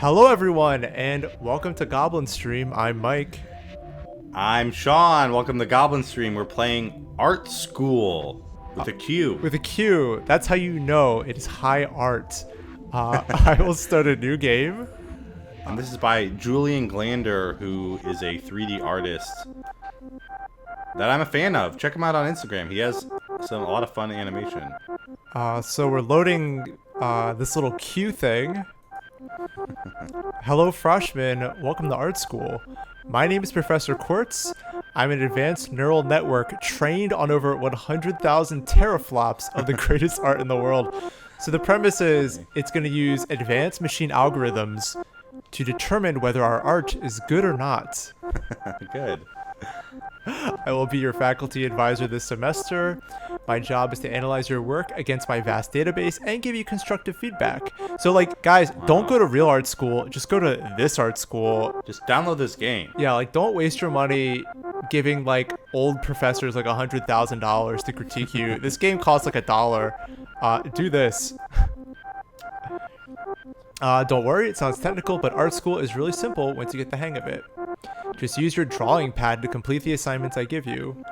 Hello everyone, and welcome to Goblin Stream. I'm Mike. I'm Sean. Welcome to Goblin Stream. We're playing Art School with a Q. With a Q. That's how you know it is high art. I will start a new game. And this is by Julian Glander, who is a 3D artist that I'm a fan of. Check him out on Instagram. He has a lot of fun animation. So we're loading this little Q thing. Hello freshmen, welcome to Art School. My name is Professor Quartz. I'm an advanced neural network trained on over 100,000 teraflops of the greatest art in the world. So the premise is it's going to use advanced machine algorithms to determine whether our art is good or not. Good. I will be your faculty advisor this semester. My job is to analyze your work against my vast database and give you constructive feedback. So like, guys, don't go to real art school. Just go to this art school. Just download this game. Yeah, like don't waste your money giving like old professors like $100,000 to critique you. This game costs like $1. Do this. Don't worry, it sounds technical, but art school is really simple once you get the hang of it. Just use your drawing pad to complete the assignments I give you.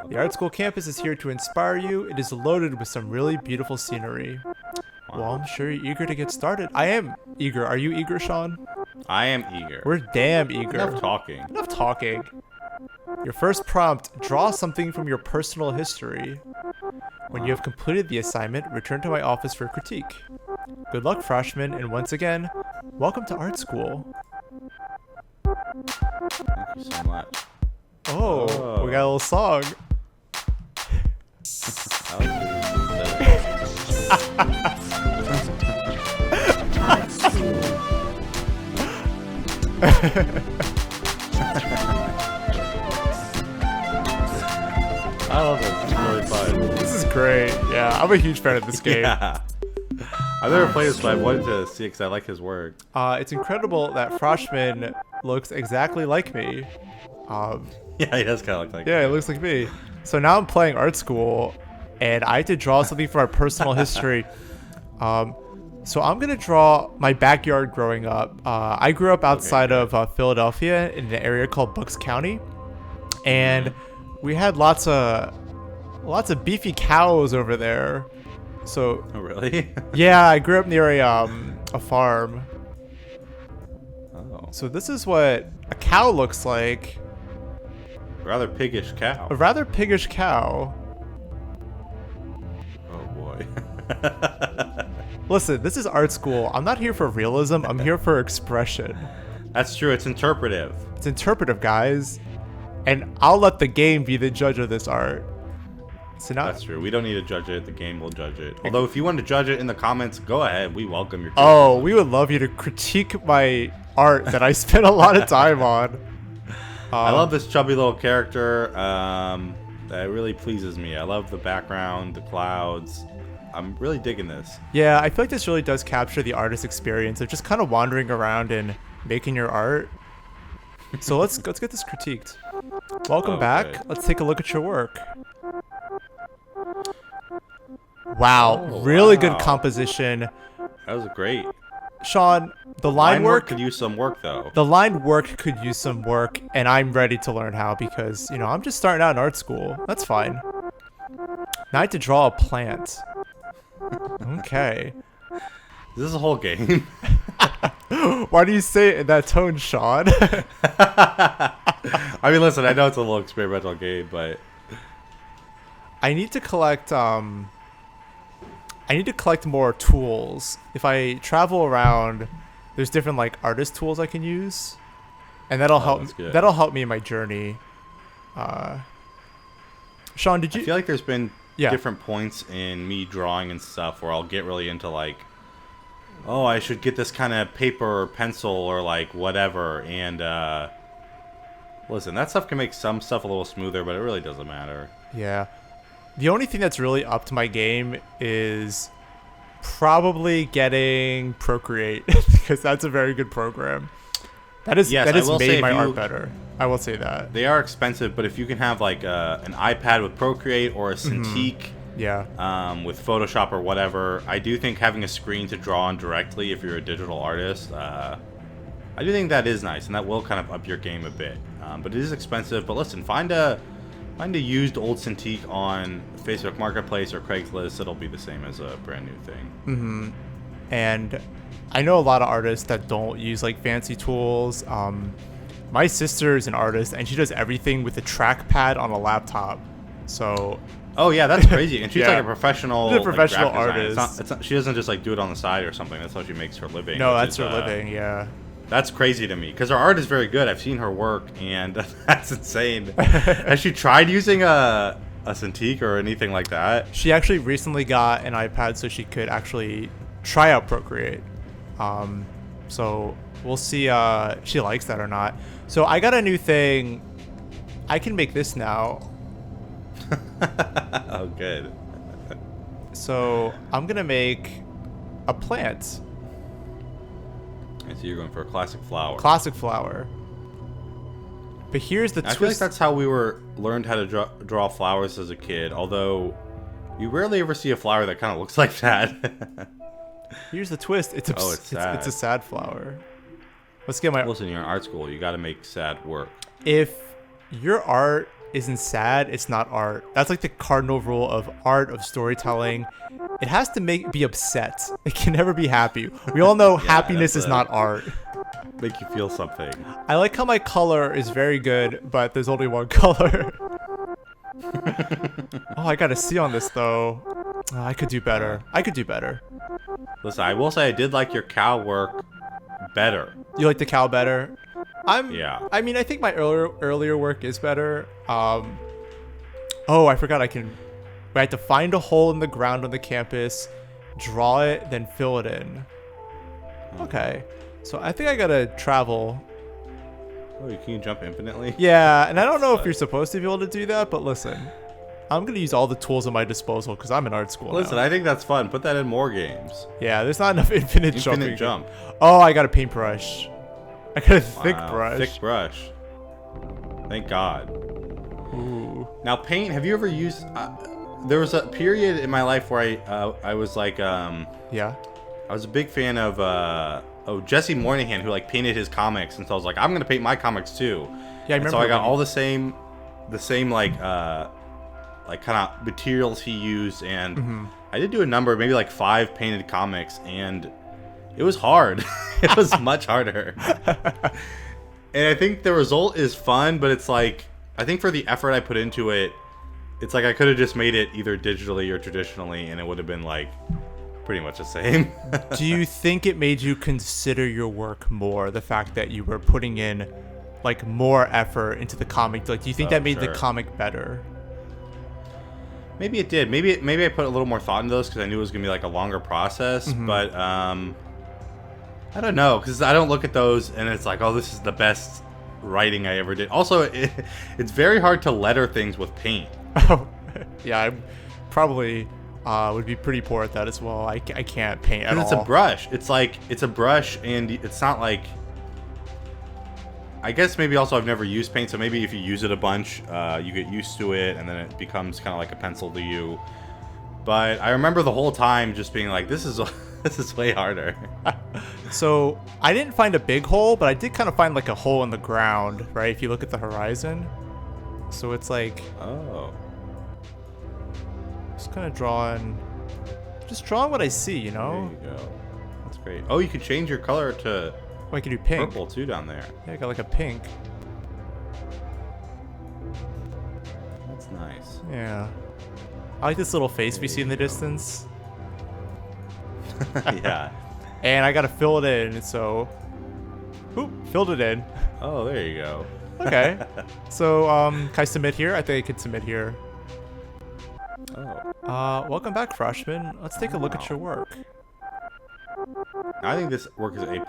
The art school campus is here to inspire you. It is loaded with some really beautiful scenery. Well, I'm sure you're eager to get started. I am eager. Are you eager, Sean? I am eager. We're damn eager. Enough talking. Enough talking. Your first prompt, draw something from your personal history. When you have completed the assignment, return to my office for critique. Good luck, freshmen, and once again, welcome to art school. Thank you so much. Oh, we got a little song. I love it. It's really fun. This is great. Yeah, I'm a huge fan of this game. Yeah. I've never played this, but I wanted to see it because I like his work. It's incredible that Freshman looks exactly like me. Yeah, he does kind of look like Yeah, it looks like me. So now I'm playing art school, and I have to draw something from our personal history. So I'm going to draw my backyard growing up. I grew up outside of Philadelphia in an area called Bucks County, and we had lots of beefy cows over there. So Oh, really? yeah, I grew up near a farm. Oh. So this is what a cow looks like. Rather piggish cow. A rather piggish cow. Oh, boy. Listen, this is art school. I'm not here for realism. I'm here for expression. That's true. It's interpretive. It's interpretive, guys. And I'll let the game be the judge of this art. So now, That's true. We don't need to judge it. The game will judge it. Although, if you want to judge it in the comments, go ahead. We welcome your oh, we would love you to critique my art that I spent a lot of time on. I love this chubby little character. That really pleases me. I love the background, the clouds. I'm really digging this. Yeah, I feel like this really does capture the artist experience of just kind of wandering around and making your art. So let's get this critiqued. Welcome back. Let's take a look at your work. Wow, really good composition. That was great. Sean, the line work could use some work, though. The line work could use some work, and I'm ready to learn how because, you know, I'm just starting out in art school. That's fine. Now I have to draw a plant. Okay. This is a whole game. Why do you say it in that tone, Sean? I mean, listen, I know it's a little experimental game, but I need to collect more tools. If I travel around, there's different like artist tools I can use, and that'll help me in my journey. Sean, did you? I feel like there's been different points in me drawing and stuff where I'll get really into like, oh, I should get this kind of paper or pencil or like whatever, and listen, that stuff can make some stuff a little smoother, but it really doesn't matter. Yeah. The only thing that's really up to my game is probably getting Procreate because that's a very good program. That has made my art better. I will say that. They are expensive, but if you can have like an iPad with Procreate or a Cintiq Yeah. With Photoshop or whatever. I do think having a screen to draw on directly if you're a digital artist, I do think that is nice, and that will kind of up your game a bit. But it is expensive. But listen, find a used old Cintiq on Facebook Marketplace or Craigslist. It'll be the same as a brand new thing. Mm-hmm. And I know a lot of artists that don't use like fancy tools. My sister is an artist, and she does everything with a trackpad on a laptop. So. Oh yeah, that's crazy. And she's Yeah. like a professional, She's a professional like, graphic designer. artist. It's not, she doesn't just like do it on the side or something. That's how she makes her living. No, which that's is, her living. Yeah. That's crazy to me because her art is very good. I've seen her work, and that's insane. Has she tried using a Cintiq or anything like that? She actually recently got an iPad so she could actually try out Procreate. So we'll see she likes that or not. So I got a new thing. I can make this now. Oh, good. So I'm gonna make a plant. I see you're going for a classic flower. Classic flower. But here's the I twist. feel like that's how we learned how to draw flowers as a kid. Although you rarely ever see a flower that kind of looks like that. Here's the twist. It's sad. it's a sad flower. Let's get my. Listen, you're in art school. You got to make sad work. If your art isn't sad, it's not art. That's like the cardinal rule of art, of storytelling. It has to be upset. It can never be happy. We all know happiness is not art. Make you feel something. I like how my color is very good, but there's only one color. Oh, I got a C on this though. Oh, I could do better. Listen, I will say I did like your cow work better. You like the cow better? Yeah. I mean, I think my earlier work is better. Oh, I forgot I had to find a hole in the ground on the campus, draw it, then fill it in. Okay. So I think I gotta travel. Oh, can you jump infinitely? Yeah, and I don't know if you're supposed to be able to do that, but listen. I'm gonna use all the tools at my disposal because I'm in art school Listen, now. I think that's fun. Put that in more games. Yeah, there's not enough infinite jumping. Jump. Oh, I got a paintbrush. I got a thick brush. Thick brush. Thank God. Ooh. Now, paint. Have you ever used? There was a period in my life where I was like Yeah. I was a big fan of Jesse Moynihan, who like painted his comics, and so I was like, I'm gonna paint my comics too. Yeah, I remember. So I got all the same like kind of materials he used, and I did do a number, maybe like 5 painted comics, and it was hard. It was much harder. And I think the result is fun, but it's like, I think for the effort I put into it, it's like I could have just made it either digitally or traditionally, and it would have been like pretty much the same. Do you think it made you consider your work more, the fact that you were putting in like more effort into the comic? Like, do you think that made the comic better? Maybe it did. Maybe I put a little more thought into those because I knew it was gonna be like a longer process. But I don't know, because I don't look at those and it's like, oh, this is the best writing I ever did. Also, it's very hard to letter things with paint. Oh, yeah, I probably would be pretty poor at that as well. I can't paint at all. It's a brush. It's like, it's a brush, and it's not like, I guess maybe also I've never used paint, so maybe if you use it a bunch, you get used to it, and then it becomes kind of like a pencil to you. But I remember the whole time just being like, this is way harder. So I didn't find a big hole, but I did kind of find like a hole in the ground, right? If you look at the horizon. So it's like, oh, just kind of drawing what I see, you know? There you go. That's great. Oh, you could change your color to Oh, I can do pink. purple too down there. Yeah, I got like a pink. That's nice. Yeah. I like this little face we see in the distance. Yeah. And I gotta fill it in, so... Oop, filled it in. Oh, there you go. Okay. So, can I submit here? I think I could submit here. Oh. Welcome back, freshman. Let's take a look at your work. I think this work is A+,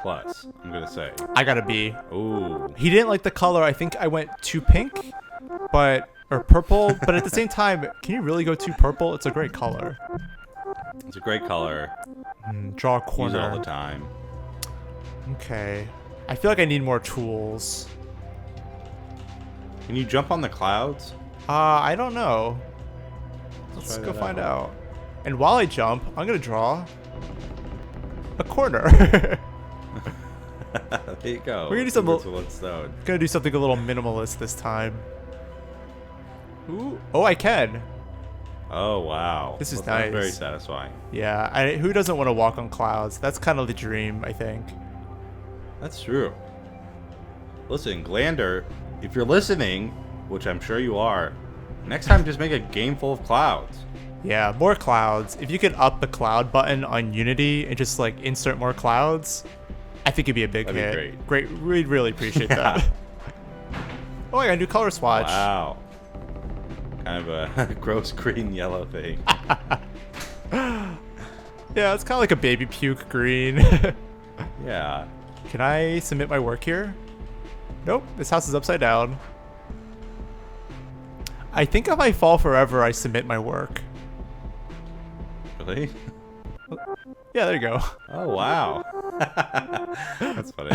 I'm gonna say. I got a B. Ooh. He didn't like the color. I think I went too pink, or purple, but at the same time, can you really go too purple? It's a great color. It's a great color. Draw a Use corner. it all the time. Okay. I feel like I need more tools. Can you jump on the clouds? I don't know. Let's go find out. And while I jump, I'm gonna draw a corner. There you go. We're gonna do something a little minimalist this time. Ooh. Oh, I can. Oh wow. This is nice. Very satisfying. Yeah. Who doesn't want to walk on clouds? That's kind of the dream, I think. That's true. Listen, Glander, if you're listening, which I'm sure you are, next time just make a game full of clouds. Yeah, more clouds. If you could up the cloud button on Unity and just like insert more clouds, I think it'd be a big hit. Be great. We'd really appreciate that. Oh, I got a new color swatch. Wow. Kind of a gross green yellow thing. Yeah, it's kind of like a baby puke green. Yeah. Can I submit my work here? Nope, this house is upside down. I think if I fall forever, I submit my work. Really? Yeah, there you go. Oh, wow. That's funny.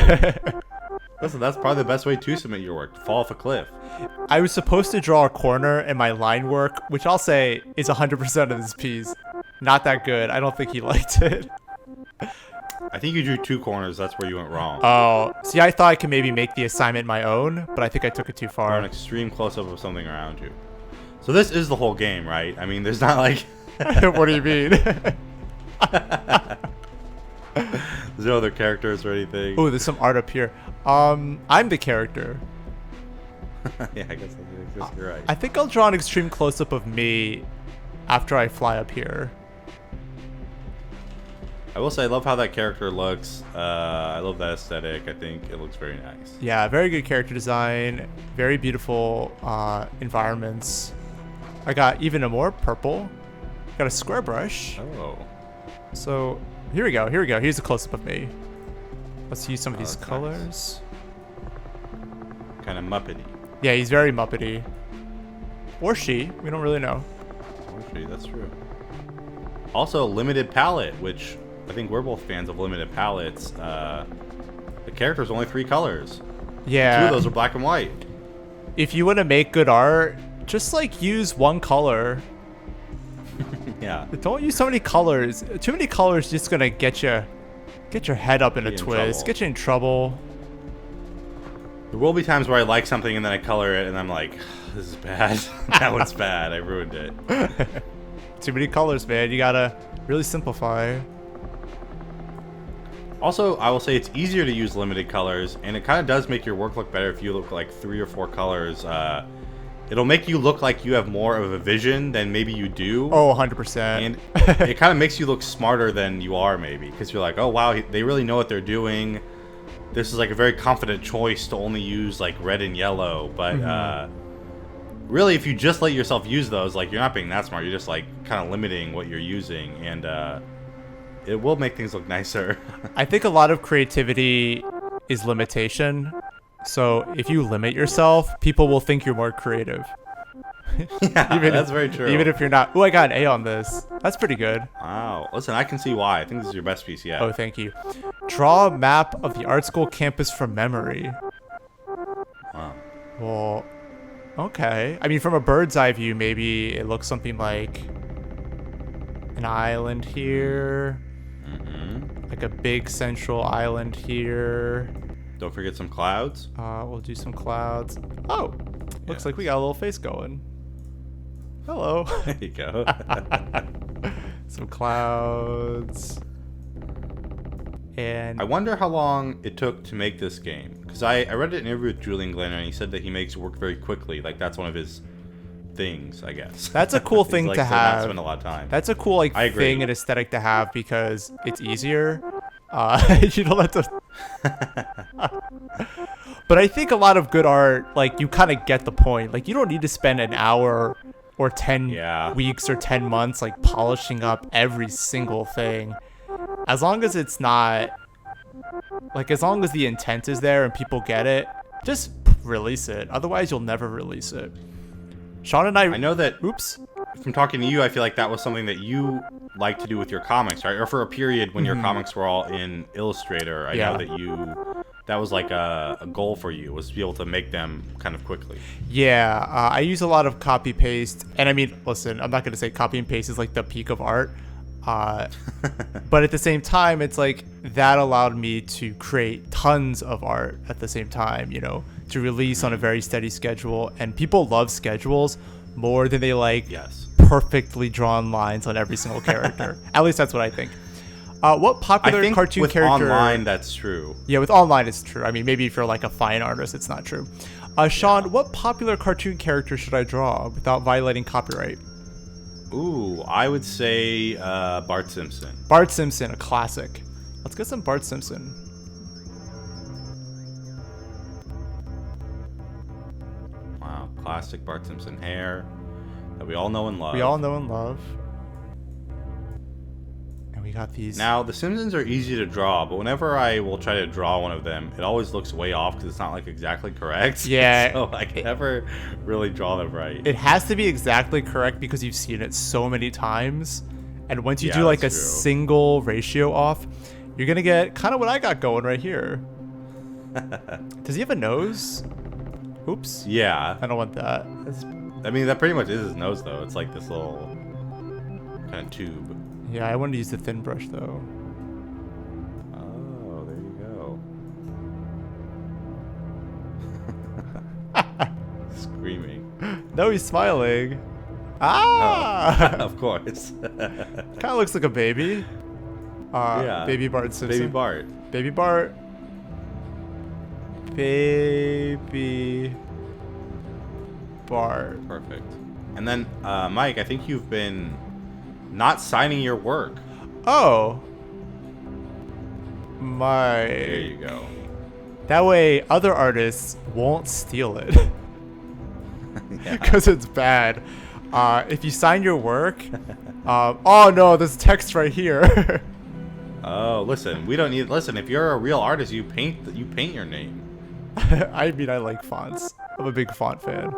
Listen, that's probably the best way to submit your work. Fall off a cliff. I was supposed to draw a corner in my line work, which I'll say is 100% of this piece. Not that good. I don't think he liked it. I think you drew 2 corners. That's where you went wrong. Oh, see, I thought I could maybe make the assignment my own, but I think I took it too Or far. an extreme close-up of something around you. So this is the whole game, right? I mean, there's not like... What do you mean? There's no other characters or anything. Oh, there's some art up here. I'm the character. Yeah, I guess you're right. I think I'll draw an extreme close-up of me after I fly up here. I will say, I love how that character looks. I love that aesthetic. I think it looks very nice. Yeah, very good character design. Very beautiful environments. I got even a more purple. Got a square brush. Oh. So here we go. Here we go. Here's a close-up of me. Let's use some of these that's colors. Nice. Kind of Muppety. Yeah, he's very Muppety. Or she. We don't really know. Or she, that's true. Also, limited palette, which I think we're both fans of limited palettes. The character's only 3 colors. Yeah. 2 of those are black and white. If you want to make good art, just like use one color. Yeah. Don't use so many colors. Too many colors just gonna get your head up in a twist. Get you in trouble. There will be times where I like something and then I color it and I'm like, this is bad. That one's bad. I ruined it. Too many colors, man. You gotta really simplify. Also, I will say it's easier to use limited colors, and it kind of does make your work look better if you look like 3 or 4 colors. It'll make you look like you have more of a vision than maybe you do. Oh, 100%. And it kind of makes you look smarter than you are, maybe, because you're like, oh, wow, they really know what they're doing. This is like a very confident choice to only use like red and yellow. But really, if you just let yourself use those, like, you're not being that smart. You're just like kind of limiting what you're using, and it will make things look nicer. I think a lot of creativity is limitation. So if you limit yourself, people will think you're more creative. Yeah, that's very true. Even if you're not. Oh, I got an A on this. That's pretty good. Wow. Listen, I can see why. I think this is your best piece yet. Oh, thank you. Draw a map of the art school campus from memory. Wow. Well, okay. I mean, from a bird's eye view, maybe it looks something like an island here. Like a big central island here. Don't forget some clouds. We'll do some clouds. Oh, looks like we got a little face going. Hello. There you go. Some clouds. And I wonder how long it took to make this game. Because I read an interview with Julian Glenner, and he said that he makes work very quickly. Like, that's one of his things, I guess. That's a cool thing to have. Not spend a lot of time. That's a cool thing and aesthetic to have because it's easier. You don't have to. But I think a lot of good art, like, you kind of get the point. Like, you don't need to spend an hour or 10 weeks or 10 months like polishing up every single thing. As long as it's not like, as long as the intent is there and people get it, just release it. Otherwise, you'll never release it. Sean and I know that. Oops. From talking to you, I feel like that was something that you like to do with your comics, right? Or for a period when your comics were all in Illustrator, I know that you that was like a goal for you, was to be able to make them kind of quickly. Yeah, I use a lot of copy paste, and I mean, listen, I'm not gonna say copy and paste is like the peak of art, but at the same time, it's like that allowed me to create tons of art at the same time, you know, to release on a very steady schedule, and people love schedules more than they like Yes. perfectly drawn lines on every single character. At least that's what I think. What popular I think cartoon with character? online, that's true. Yeah, with online it's true. I mean, maybe if you're like a fine artist, it's not true. Sean, what popular cartoon character should I draw without violating copyright? Ooh, I would say Bart Simpson. Bart Simpson, a classic. Let's get some Bart Simpson. Wow, classic Bart Simpson hair that we all know and love. We all know and love. And we got these. Now, the Simpsons are easy to draw, but whenever I will try to draw one of them, it always looks way off because it's not like exactly correct. Yeah. So I can never really draw them right. It has to be exactly correct because you've seen it so many times. And once you Yeah, do like a that's true. single ratio off, you're going to get kind of what I got going right here. Does he have a nose? Oops. Yeah. I don't want that. I mean, that pretty much is his nose, though. It's like this little kind of tube. Yeah, I wanted to use the thin brush though. Oh, there you go. Screaming. No, he's smiling. Ah! Of course. Kind of looks like a baby. Yeah. Baby Bart Simpson. Baby Bart. Baby Bart. Baby Bart. Perfect. And then, Mike, I think you've been not signing your work. Oh. There you go. That way other artists won't steal it. Yeah. Because it's bad. If you sign your work... oh no, there's text right here. Oh, listen, we don't need. Listen, if you're a real artist, you paint your name. I mean, I like fonts. I'm a big font fan.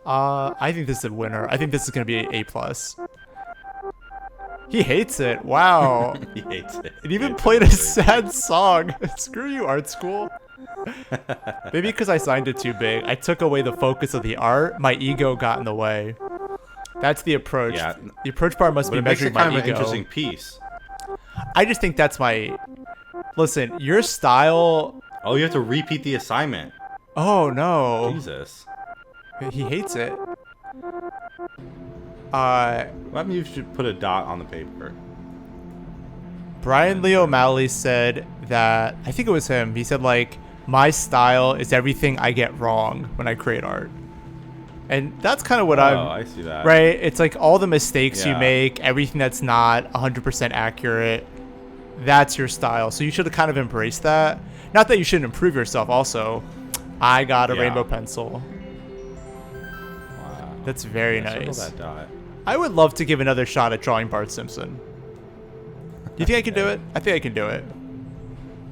I think this is a winner. I think this is gonna be an A+. He hates it. Wow. He hates it. It even played a sad song. Screw you, art school. Maybe because I signed it too big. I took away the focus of the art. My ego got in the way. That's the approach. Yeah. The approach part must But be it makes measuring it my kind of ego. an interesting piece. I just think that's my... Listen, your style... Oh, you have to repeat the assignment. Oh, no. Jesus. He hates it. Well, I mean, you should put a dot on the paper. Brian Lee O'Malley said that... I think it was him. He said, like, my style is everything I get wrong when I create art. And that's kind of what I see that. Right? It's like all the mistakes you Yeah. make, everything that's not 100% accurate, that's your style. So you should have kind of embraced that. Not that you shouldn't improve yourself also. I got a Yeah. rainbow pencil. Wow. That's very Yeah, circle nice. that dot. I would love to give another shot at drawing Bart Simpson. You think I can do it? I think I can do it.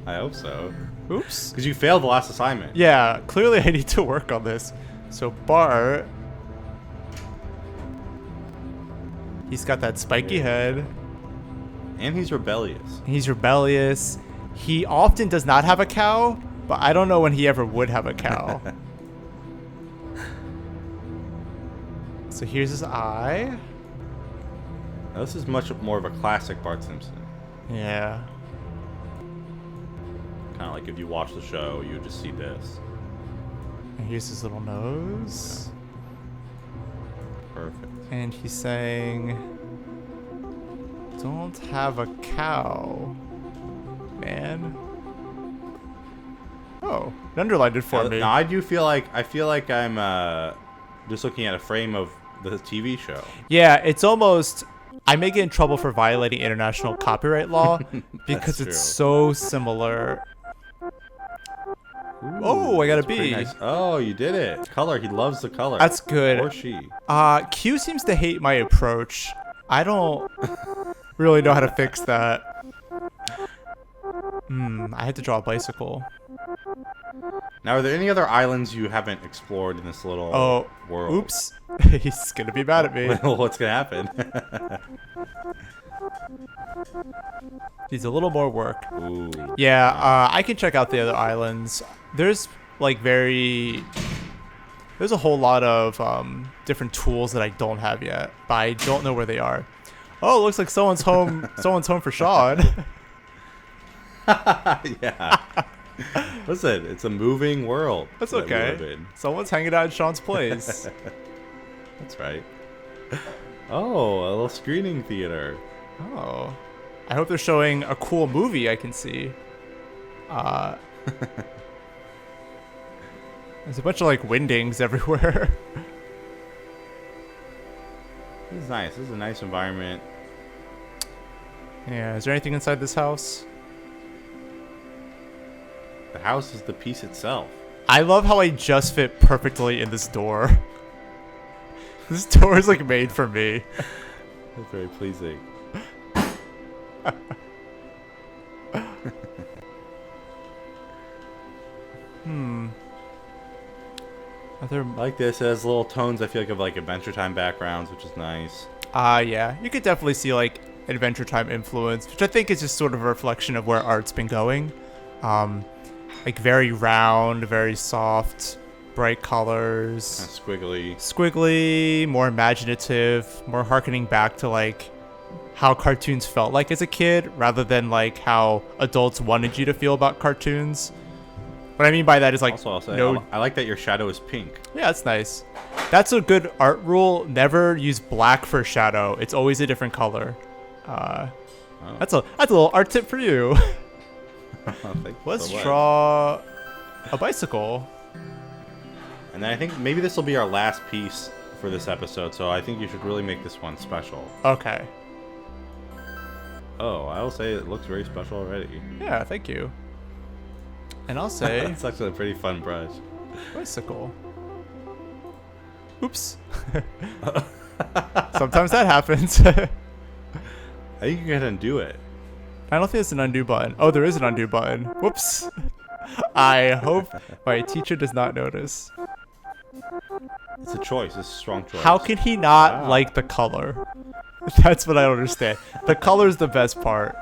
I hope so. Oops. Because you failed the last assignment. Yeah, clearly I need to work on this. So Bart, he's got that spiky head. And he's rebellious. He's rebellious. He often does not have a cow, but I don't know when he ever would have a cow. So here's his eye. Now, this is much more of a classic Bart Simpson. Yeah. Kind of like if you watch the show, you would just see this. And here's his little nose. Perfect. And he's saying, don't have a cow, man. Oh, it underlined it for me. Now, I feel like I'm just looking at a frame of the TV show. Yeah, it's almost... I may get in trouble for violating international copyright law because That's it's true. so similar. Ooh, Oh, I got a that's pretty B. nice. Oh, you did it. Color. He loves the color. That's good. Or she. Q seems to hate my approach. I don't really know how to fix that. I had to draw a bicycle. Now, are there any other islands you haven't explored in this little world? Oops. He's gonna be mad at me. What's gonna happen? Needs a little more work. Ooh. Yeah, I can check out the other islands. There's like there's a whole lot of different tools that I don't have yet, but I don't know where they are. Oh, it looks like someone's home. Someone's home for Sean. Yeah. Listen, it's a moving world. That's that we okay. live in. Someone's hanging out at Sean's place. That's right. Oh, a little screening theater. Oh, I hope they're showing a cool movie I can see. There's a bunch of like windings everywhere. This is nice. This is a nice environment. Yeah, is there anything inside this house? The house is the piece itself. I love how I just fit perfectly in this door. This door is like made for me. That's very pleasing. Are there... I like this. It has little tones, I feel like, of like Adventure Time backgrounds, which is nice. Yeah. You could definitely see like Adventure Time influence, which I think is just sort of a reflection of where art's been going. Like very round, very soft, bright colors. Kind of squiggly. Squiggly, more imaginative, more harkening back to like how cartoons felt like as a kid rather than like how adults wanted you to feel about cartoons. What I mean by that is like Also, I'll say, no... I like that your shadow is pink. Yeah, that's nice. That's a good art rule. Never use black for shadow. It's always a different color. That's a little art tip for you. Let's draw a bicycle. And then I think maybe this will be our last piece for this episode, so I think you should really make this one special. Okay. Oh, I will say it looks very special already. Yeah, thank you. And I'll say... It's actually a pretty fun brush. Bicycle. Oops. Sometimes that happens. I think you can undo it. I don't think there's an undo button. Oh, there is an undo button. Whoops. I hope my teacher does not notice. It's a choice. It's a strong choice. How can he not like the color? That's what I don't understand. The color is the best part.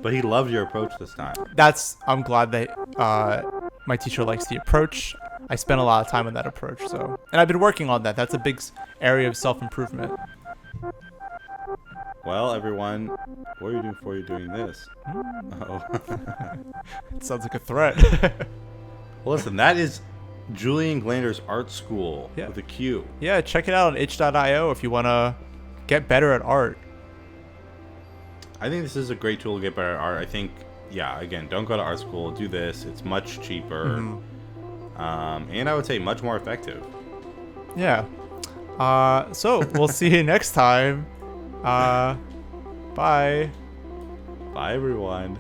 But he loved your approach this time. I'm glad that my teacher likes the approach. I spent a lot of time on that approach, so. And I've been working on that. That's a big area of self-improvement. Well, everyone, what are you doing before you're doing this? Oh. It sounds like a threat. Well, listen, that is Julian Glander's art school with a Q. Yeah, check it out on itch.io if you want to get better at art. I think this is a great tool to get better at art. I think, yeah, again, don't go to art school. Do this. It's much cheaper. And I would say much more effective. Yeah. So we'll see you next time. Bye. Bye, everyone.